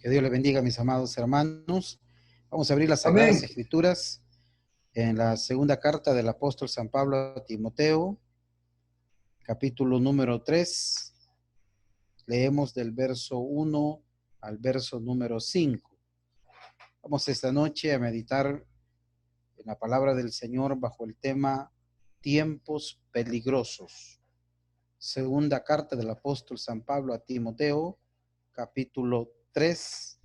Que Dios le bendiga, mis amados hermanos. Vamos a abrir las Sagradas Amén. Escrituras en la segunda carta del apóstol San Pablo a Timoteo, capítulo número 3. Leemos del verso 1 al verso número 5. Vamos esta noche a meditar en la palabra del Señor bajo el tema tiempos peligrosos. Segunda carta del apóstol San Pablo a Timoteo, capítulo 3,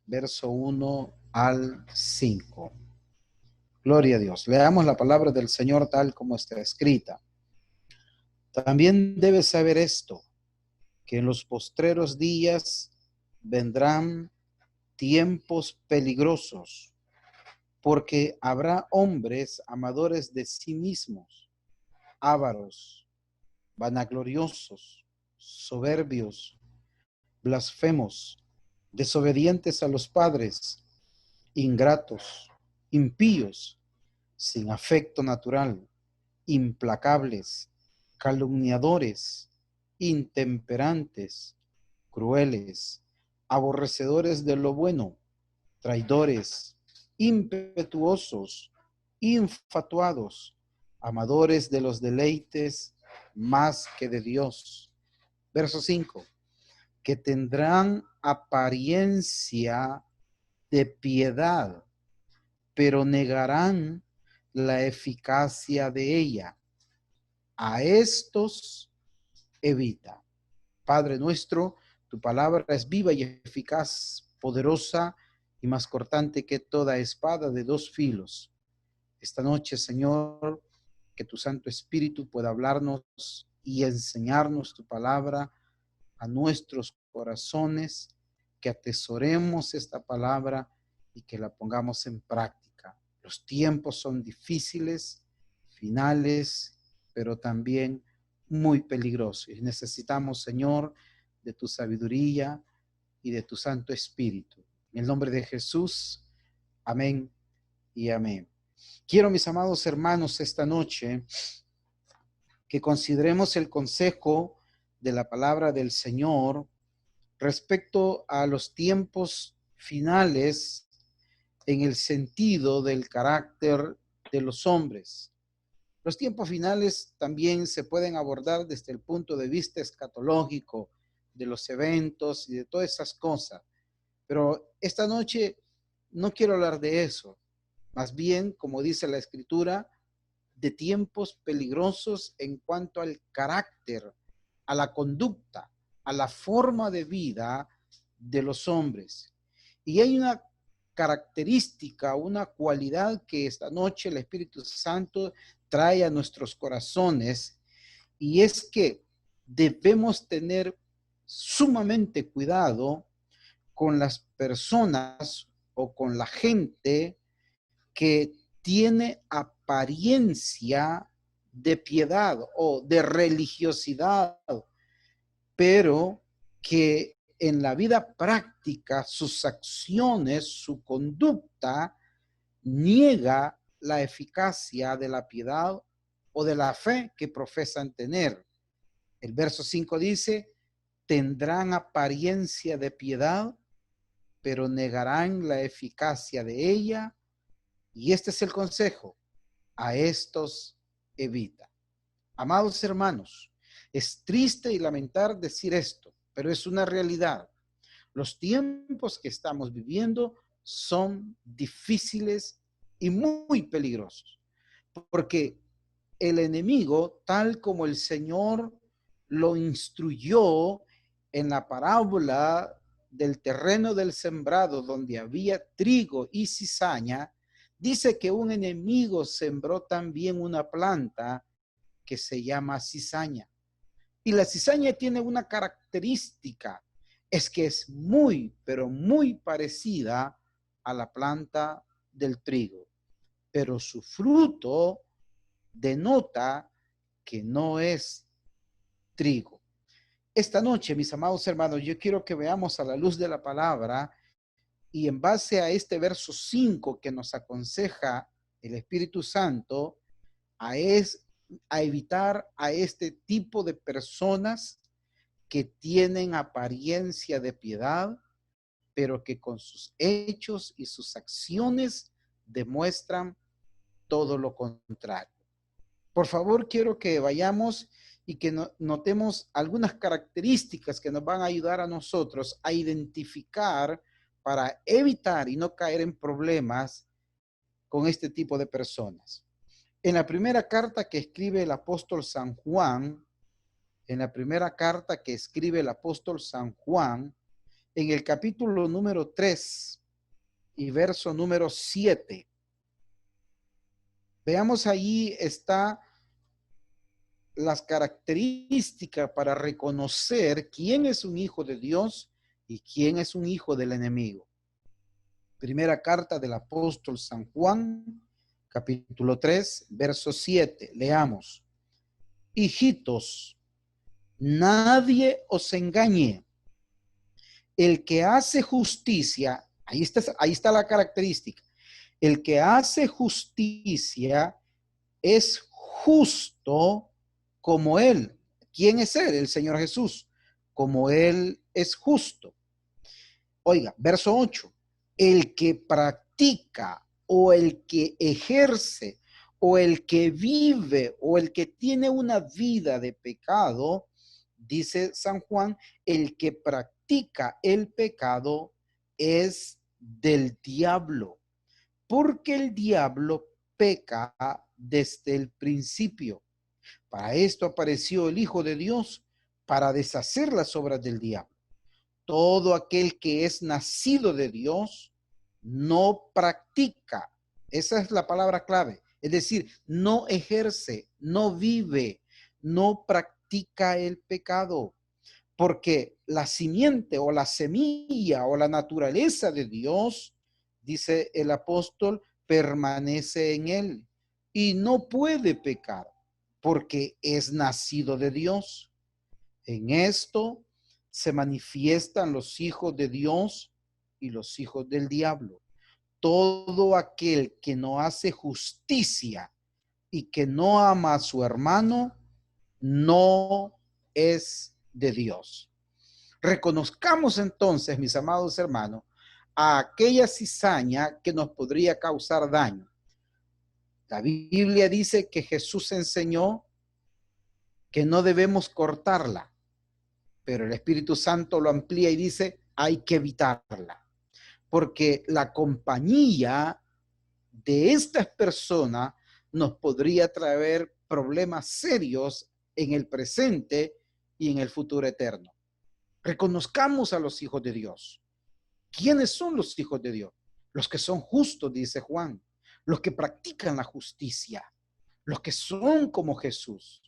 verso 1 al 5. Gloria a Dios. Leamos la palabra del Señor tal como está escrita. También debes saber esto, que en los postreros días vendrán tiempos peligrosos, porque habrá hombres amadores de sí mismos, ávaros, vanagloriosos, soberbios, blasfemos, desobedientes a los padres, ingratos, impíos, sin afecto natural, implacables, calumniadores, intemperantes, crueles, aborrecedores de lo bueno, traidores, impetuosos, infatuados, amadores de los deleites más que de Dios. Verso 5. Que tendrán apariencia de piedad, pero negarán la eficacia de ella. A estos evita. Padre nuestro, tu palabra es viva y eficaz, poderosa y más cortante que toda espada de dos filos. Esta noche, Señor, que tu Santo Espíritu pueda hablarnos y enseñarnos tu palabra a nuestros corazones, que atesoremos esta palabra y que la pongamos en práctica. Los tiempos son difíciles, finales, pero también muy peligrosos. Y necesitamos, Señor, de tu sabiduría y de tu Santo Espíritu. En el nombre de Jesús, amén y amén. Quiero, mis amados hermanos, esta noche que consideremos el consejo de la palabra del Señor respecto a los tiempos finales en el sentido del carácter de los hombres. Los tiempos finales también se pueden abordar desde el punto de vista escatológico, de los eventos y de todas esas cosas. Pero esta noche no quiero hablar de eso. Más bien, como dice la Escritura, de tiempos peligrosos en cuanto al carácter, a la conducta, a la forma de vida de los hombres. Y hay una característica, una cualidad que esta noche el Espíritu Santo trae a nuestros corazones, y es que debemos tener sumamente cuidado con las personas o con la gente que tiene apariencia de piedad o de religiosidad, pero que en la vida práctica sus acciones, su conducta niega la eficacia de la piedad o de la fe que profesan tener. El verso 5 dice, tendrán apariencia de piedad, pero negarán la eficacia de ella. Y este es el consejo, a estos evita. Amados hermanos, es triste y lamentar decir esto, pero es una realidad. Los tiempos que estamos viviendo son difíciles y muy peligrosos, porque el enemigo, tal como el Señor lo instruyó en la parábola del terreno del sembrado, donde había trigo y cizaña, dice que un enemigo sembró también una planta que se llama cizaña. Y la cizaña tiene una característica, es que es muy, pero muy parecida a la planta del trigo, pero su fruto denota que no es trigo. Esta noche, mis amados hermanos, yo quiero que veamos a la luz de la palabra y en base a este verso 5 que nos aconseja el Espíritu Santo a evitar a este tipo de personas que tienen apariencia de piedad, pero que con sus hechos y sus acciones demuestran todo lo contrario. Por favor, quiero que vayamos y que notemos algunas características que nos van a ayudar a nosotros a identificar para evitar y no caer en problemas con este tipo de personas. En la primera carta que escribe el apóstol San Juan, en la primera carta que escribe el apóstol San Juan, en el capítulo número 3 y verso número 7, veamos allí está las características para reconocer quién es un hijo de Dios y quién es un hijo del enemigo. Primera carta del apóstol San Juan, capítulo 3, verso 7. Leamos. Hijitos, nadie os engañe. El que hace justicia, ahí está la característica. El que hace justicia es justo como él. ¿Quién es él? El Señor Jesús. Como él es justo. Oiga, verso 8. El que practica o el que ejerce o el que vive o el que tiene una vida de pecado, dice San Juan, el que practica el pecado es del diablo, porque el diablo peca desde el principio. Para esto apareció el Hijo de Dios, para deshacer las obras del diablo. Todo aquel que es nacido de Dios no practica. Esa es la palabra clave. Es decir, no ejerce, no vive, no practica el pecado. Porque la simiente o la semilla o la naturaleza de Dios, dice el apóstol, permanece en él y no puede pecar porque es nacido de Dios. En esto se manifiestan los hijos de Dios y los hijos del diablo. Todo aquel que no hace justicia y que no ama a su hermano, no es de Dios. Reconozcamos entonces, mis amados hermanos, a aquella cizaña que nos podría causar daño. La Biblia dice que Jesús enseñó que no debemos cortarla, pero el Espíritu Santo lo amplía y dice, hay que evitarla, porque la compañía de estas personas nos podría traer problemas serios en el presente y en el futuro eterno. Reconozcamos a los hijos de Dios. ¿Quiénes son los hijos de Dios? Los que son justos, dice Juan, los que practican la justicia, los que son como Jesús,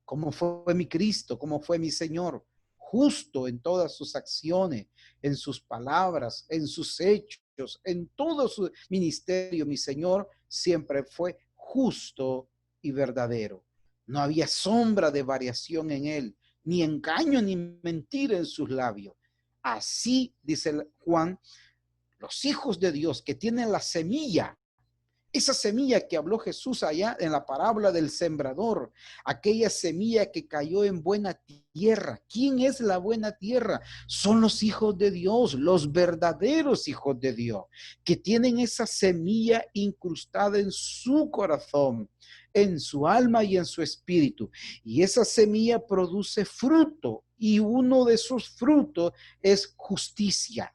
como fue mi Cristo, como fue mi Señor, justo en todas sus acciones, en sus palabras, en sus hechos, en todo su ministerio. Mi Señor siempre fue justo y verdadero. No había sombra de variación en él, ni engaño ni mentira en sus labios. Así, dice Juan, los hijos de Dios que tienen la semilla, esa semilla que habló Jesús allá en la parábola del sembrador, aquella semilla que cayó en buena tierra. ¿Quién es la buena tierra? Son los hijos de Dios, los verdaderos hijos de Dios, que tienen esa semilla incrustada en su corazón, en su alma y en su espíritu. Y esa semilla produce fruto, y uno de esos frutos es justicia,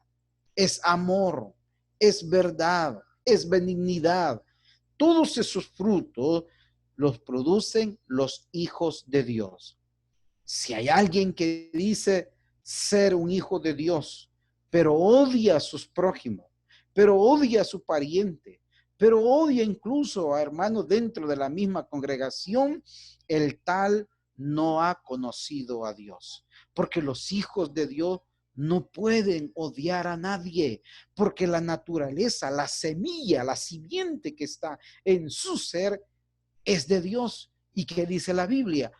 es amor, es verdad, es benignidad. Todos esos frutos los producen los hijos de Dios. Si hay alguien que dice ser un hijo de Dios, pero odia a sus prójimos, pero odia a su pariente, pero odia incluso a hermanos dentro de la misma congregación, el tal no ha conocido a Dios. Porque los hijos de Dios no pueden odiar a nadie, porque la naturaleza, la semilla, la simiente que está en su ser es de Dios. ¿Y qué dice la Biblia?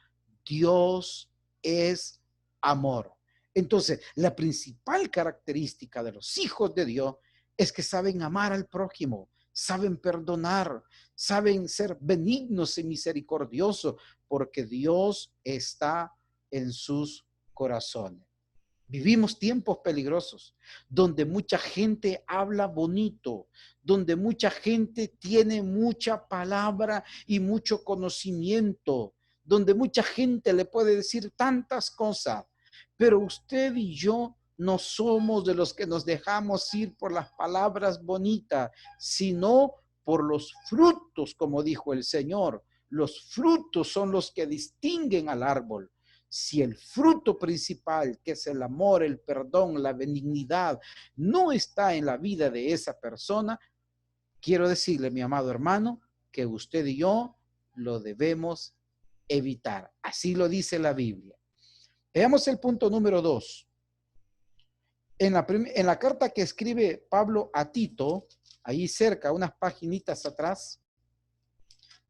Dios es amor. Entonces, la principal característica de los hijos de Dios es que saben amar al prójimo, saben perdonar, saben ser benignos y misericordiosos, porque Dios está en sus corazones. Vivimos tiempos peligrosos, donde mucha gente habla bonito, donde mucha gente tiene mucha palabra y mucho conocimiento, donde mucha gente le puede decir tantas cosas, pero usted y yo no somos de los que nos dejamos ir por las palabras bonitas, sino por los frutos, como dijo el Señor. Los frutos son los que distinguen al árbol. Si el fruto principal, que es el amor, el perdón, la benignidad, no está en la vida de esa persona, quiero decirle, mi amado hermano, que usted y yo lo debemos evitar. Así lo dice la Biblia. Veamos el punto número 2. En la carta que escribe Pablo a Tito, ahí cerca, unas paginitas atrás,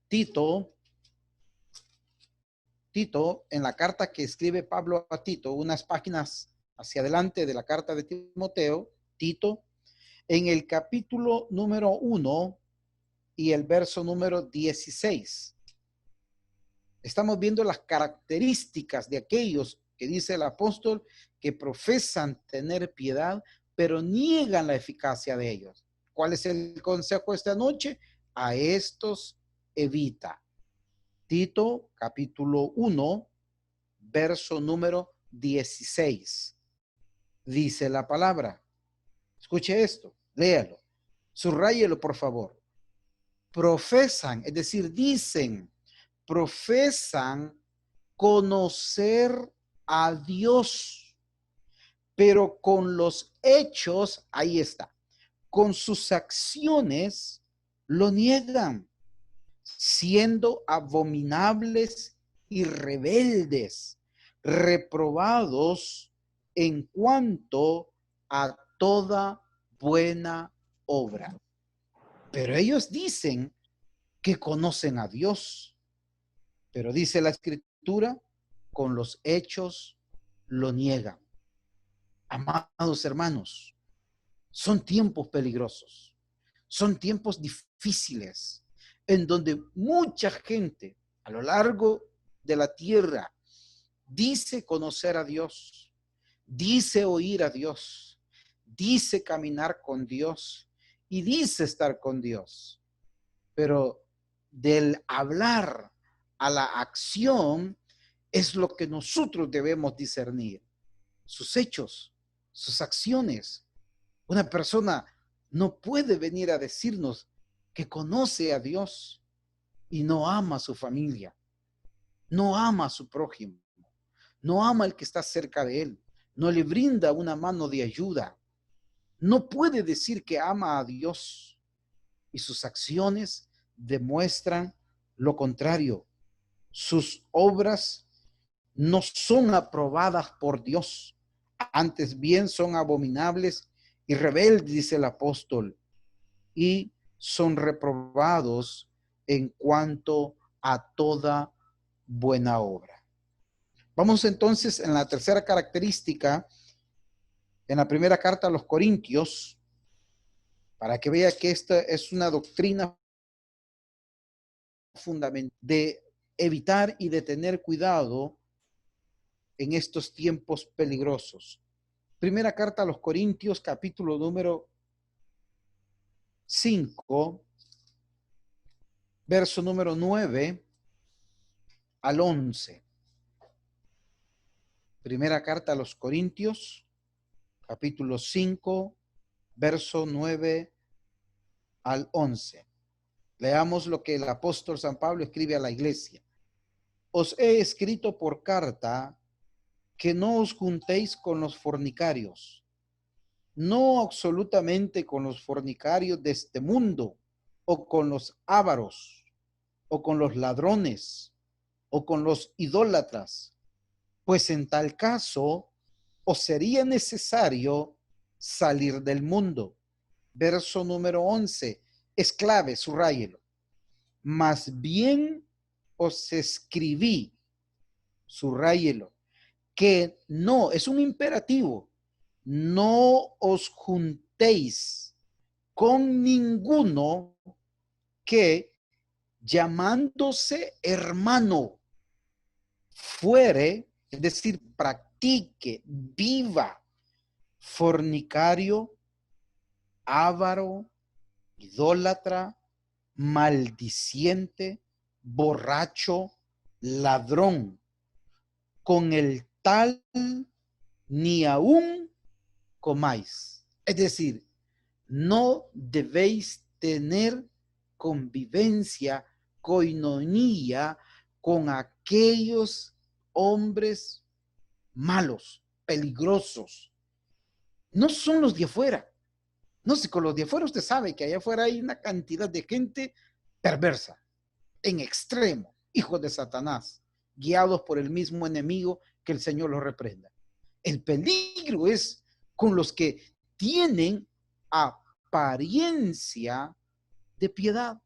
Tito, en la carta que escribe Pablo a Tito, unas páginas hacia adelante de la carta de Timoteo, Tito, en el capítulo número 1 y el verso número 16. Estamos viendo las características de aquellos que dice el apóstol que profesan tener piedad, pero niegan la eficacia de ellos. ¿Cuál es el consejo esta noche? A estos evita. Tito, capítulo 1, verso número 16. Dice la palabra. Escuche esto, léalo, subrayelo por favor. Profesan, es decir, dicen, profesan conocer a Dios, pero con los hechos, ahí está, con sus acciones lo niegan, siendo abominables y rebeldes, reprobados en cuanto a toda buena obra. Pero ellos dicen que conocen a Dios, pero dice la Escritura, con los hechos lo niegan. Amados hermanos, son tiempos peligrosos, son tiempos difíciles, en donde mucha gente a lo largo de la tierra dice conocer a Dios, dice oír a Dios, dice caminar con Dios y dice estar con Dios. Pero del hablar a la acción es lo que nosotros debemos discernir. Sus hechos, sus acciones. Una persona no puede venir a decirnos que conoce a Dios y no ama a su familia, no ama a su prójimo, no ama al que está cerca de él, no le brinda una mano de ayuda. No puede decir que ama a Dios y sus acciones demuestran lo contrario. Sus obras no son aprobadas por Dios, antes bien son abominables y rebeldes, dice el apóstol, y son reprobados en cuanto a toda buena obra. Vamos entonces en la tercera característica, en la primera carta a los Corintios, para que vea que esta es una doctrina fundamental de evitar y de tener cuidado en estos tiempos peligrosos. Primera carta a los Corintios, capítulo número 5, verso número 9 al 11. Primera carta a los Corintios, capítulo 5, verso 9 al 11. Leamos lo que el apóstol San Pablo escribe a la iglesia. Os he escrito por carta que no os juntéis con los fornicarios, no absolutamente con los fornicarios de este mundo, o con los ávaros, o con los ladrones, o con los idólatras, pues en tal caso os sería necesario salir del mundo. Verso número 11, es clave, subrayelo. Más bien os escribí, subrayelo, que no, es un imperativo, no os juntéis con ninguno que llamándose hermano fuere, es decir, practique, viva, fornicario, avaro, idólatra, maldiciente, borracho, ladrón. Con el tal ni aún comáis. Es decir, no debéis tener convivencia, coinonía con aquellos hombres malos, peligrosos. No son los de afuera. No sé, con los de afuera usted sabe que allá afuera hay una cantidad de gente perversa, en extremo, hijos de Satanás, guiados por el mismo enemigo, que el Señor los reprenda. El peligro es con los que tienen apariencia de piedad,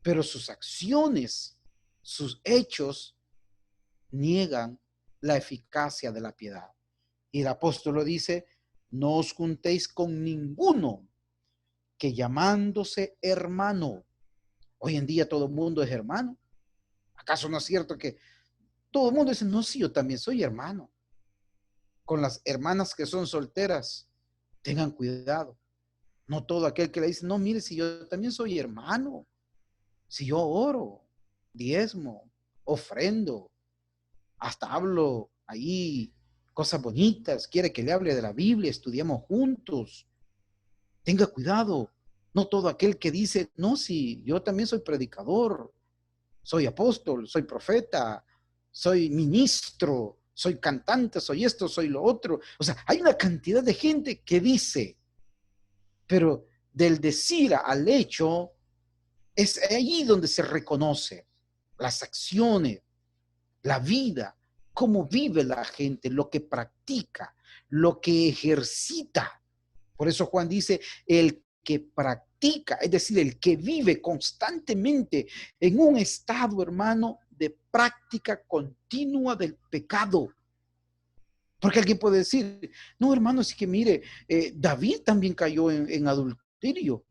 pero sus acciones, sus hechos niegan la eficacia de la piedad. Y el apóstol lo dice: no os juntéis con ninguno que llamándose hermano. Hoy en día todo el mundo es hermano. ¿Acaso no es cierto que todo el mundo dice: no, sí, yo también soy hermano? Con las hermanas que son solteras, tengan cuidado. No todo aquel que le dice: no, mire, si yo también soy hermano, si yo oro, diezmo, ofrendo, hasta hablo ahí cosas bonitas, quiere que le hable de la Biblia, estudiamos juntos. Tenga cuidado. No todo aquel que dice: no, si yo también soy predicador, soy apóstol, soy profeta, soy ministro, soy cantante, soy esto, soy lo otro. O sea, hay una cantidad de gente que dice, pero del decir al hecho es allí donde se reconoce las acciones, la vida, cómo vive la gente, lo que practica, lo que ejercita. Por eso Juan dice: el que practica, es decir, el que vive constantemente en un estado, hermano, de práctica continua del pecado. Porque alguien puede decir: no, hermano, es que mire, David también cayó en adulterio.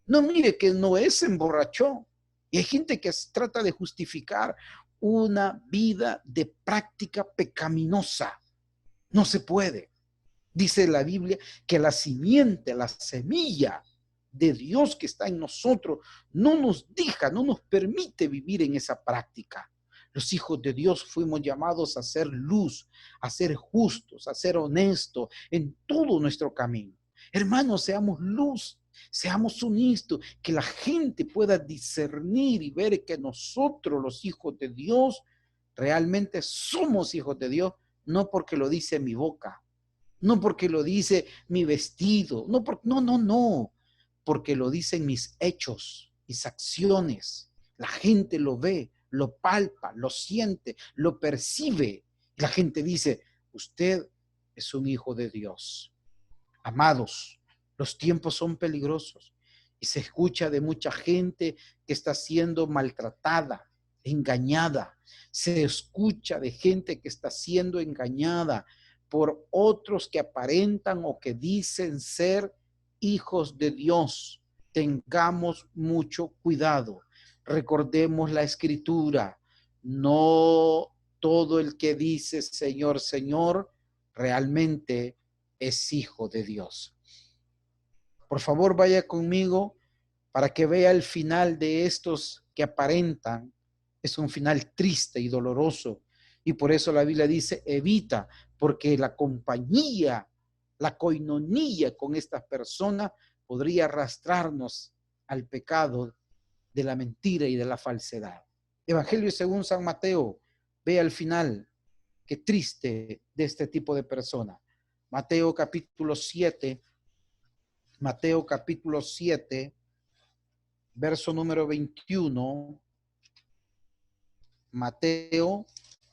No, mire que Noé se emborrachó. Y hay gente que trata de justificar una vida de práctica pecaminosa. No se puede. Dice la Biblia que la simiente, la semilla de Dios que está en nosotros no nos deja, no nos permite vivir en esa práctica. Los hijos de Dios fuimos llamados a ser luz, a ser justos, a ser honestos en todo nuestro camino. Hermanos, seamos luz, seamos honestos, que la gente pueda discernir y ver que nosotros, los hijos de Dios, realmente somos hijos de Dios, no porque lo dice mi boca, no porque lo dice mi vestido, no, porque lo dicen mis hechos, mis acciones. La gente lo ve, lo palpa, lo siente, lo percibe. La gente dice: usted es un hijo de Dios. Amados, los tiempos son peligrosos y se escucha de mucha gente que está siendo maltratada, engañada. Se escucha de gente que está siendo engañada por otros que aparentan o que dicen ser hijos de Dios. Tengamos mucho cuidado. Recordemos la escritura. No todo el que dice Señor, Señor, realmente es hijo de Dios. Por favor, vaya conmigo para que vea el final de estos que aparentan. Es un final triste y doloroso. Y por eso la Biblia dice: evita, porque la compañía, la coinonía con estas personas podría arrastrarnos al pecado de la mentira y de la falsedad. Evangelio según San Mateo, vea el final. Qué triste de este tipo de personas. Mateo capítulo 7, verso número 21. Mateo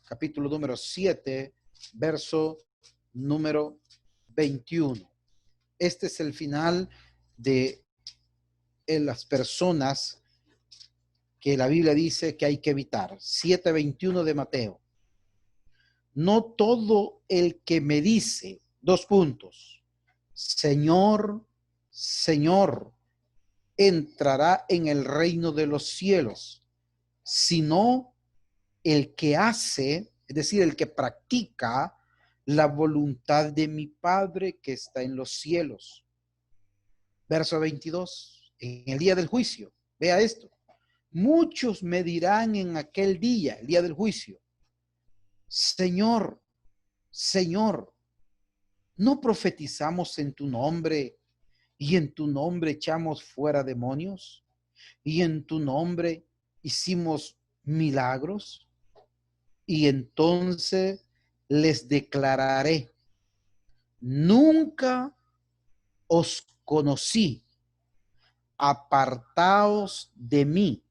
capítulo número 7, verso número 21. Este es el final de las personas que la Biblia dice que hay que evitar. 7:21 de Mateo. No todo el que me dice, Señor, Señor, entrará en el reino de los cielos, sino el que hace, es decir, el que practica la voluntad de mi Padre que está en los cielos. Verso 22, en el día del juicio, vea esto. Muchos me dirán en aquel día, el día del juicio, Señor, Señor, ¿no profetizamos en tu nombre y en tu nombre echamos fuera demonios y en tu nombre hicimos milagros? Y entonces les declararé, nunca os conocí, apartaos de mí.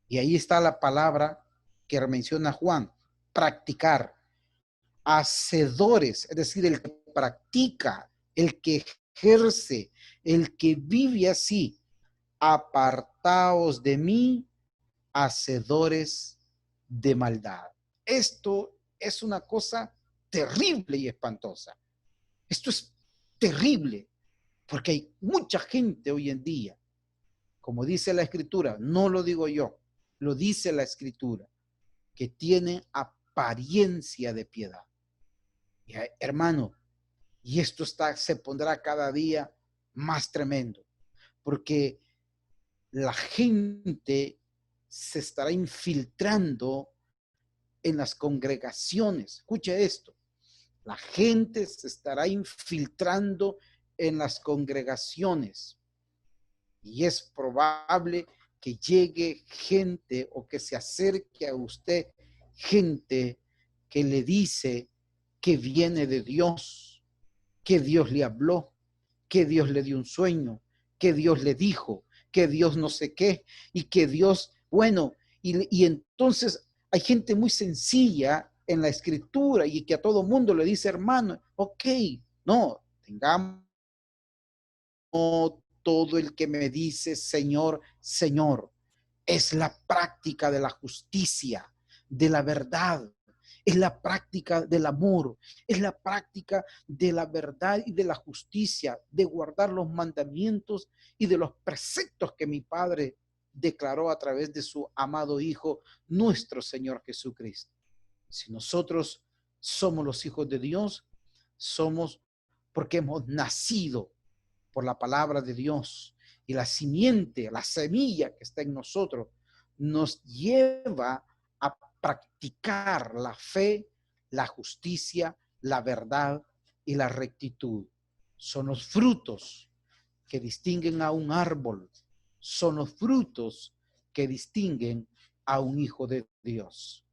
Y ahí está la palabra que menciona Juan, practicar. Hacedores, es decir, el que practica, el que ejerce, el que vive así, apartaos de mí, hacedores de maldad. Esto es una cosa terrible y espantosa. Esto es terrible, porque hay mucha gente hoy en día, como dice la Escritura, no lo digo yo, lo dice la Escritura, que tiene apariencia de piedad. Y, hermano, y esto se pondrá cada día más tremendo, porque la gente se estará infiltrando en las congregaciones. Escuche esto, la gente se estará infiltrando en las congregaciones y es probable que llegue gente o que se acerque a usted gente que le dice que viene de Dios, que Dios le habló, que Dios le dio un sueño, que Dios le dijo, que Dios no sé qué, y que Dios, bueno, y entonces hay gente muy sencilla en la Escritura y que a todo mundo le dice, hermano, ok, no, tengamos todo el que me dice, Señor, Señor, es la práctica de la justicia, de la verdad, es la práctica del amor, es la práctica de la verdad y de la justicia, de guardar los mandamientos y de los preceptos que mi Padre declaró a través de su amado Hijo, nuestro Señor Jesucristo. Si nosotros somos los hijos de Dios, somos porque hemos nacido por la palabra de Dios y la simiente, la semilla que está en nosotros, nos lleva a practicar la fe, la justicia, la verdad y la rectitud. Son los frutos que distinguen a un árbol, son los frutos que distinguen a un hijo de Dios.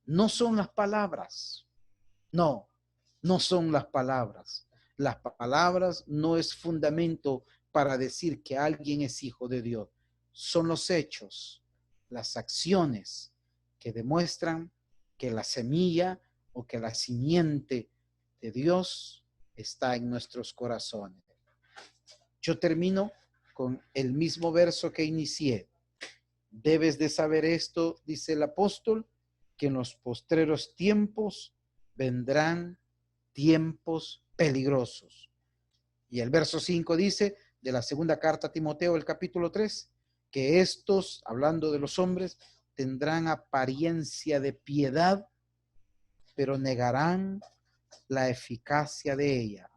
No son las palabras, no, no son las palabras. Las palabras no es fundamento para decir que alguien es hijo de Dios. Son los hechos, las acciones que demuestran que la semilla o que la simiente de Dios está en nuestros corazones. Yo termino con el mismo verso que inicié. Debes de saber esto, dice el apóstol, que en los postreros tiempos vendrán tiempos peligrosos. Y el verso 5 dice, de la segunda carta a Timoteo, el capítulo 3, que estos, hablando de los hombres, tendrán apariencia de piedad, pero negarán la eficacia de ella.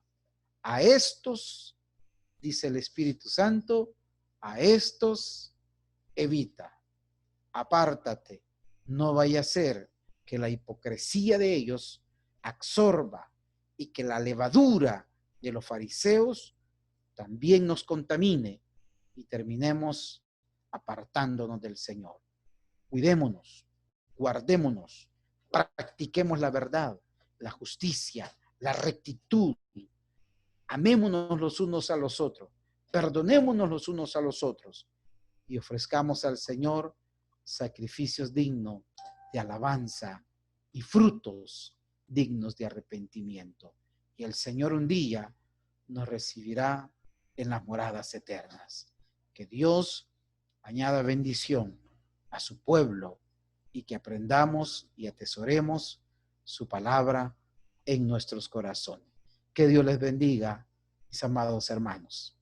A estos, dice el Espíritu Santo, a estos evita, apártate, no vaya a ser que la hipocresía de ellos absorba y que la levadura de los fariseos también nos contamine y terminemos apartándonos del Señor. Cuidémonos, guardémonos, practiquemos la verdad, la justicia, la rectitud. Amémonos los unos a los otros, perdonémonos los unos a los otros y ofrezcamos al Señor sacrificios dignos de alabanza y frutos dignos de arrepentimiento. Y el Señor un día nos recibirá en las moradas eternas. Que Dios añada bendición a su pueblo y que aprendamos y atesoremos su palabra en nuestros corazones. Que Dios les bendiga, mis amados hermanos.